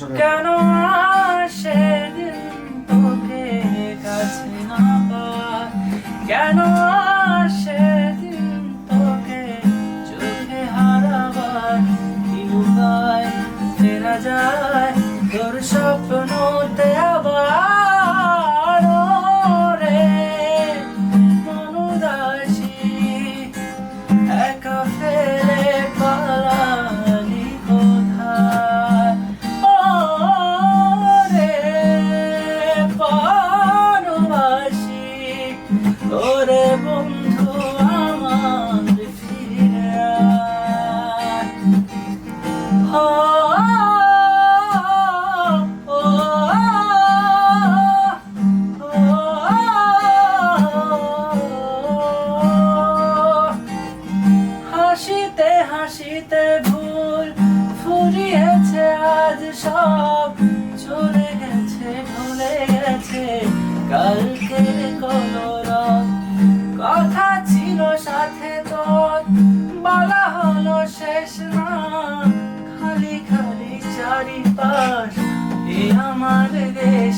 কেন সেদিন তোকে কাছে না পাই, কেন সেদিন তোকে চোখে হারাবার কি উপায় ফেরা যায় তোর স্বপ্নতে আবার রে মন উদাসী একা ফেলে পালালি কোথায় ও রে পানবাসী ওরে বন্ধু আমার ফিরে হাসিতে হাসিতে ভুল ফুরিয়েছে আজ সব চলে গেছে ভুলে গেছে কালকের কলরব কথা ছিল সাথে তোর বলা হলো শেষ না খালি খালি চারিপাশ এ আমার দেশ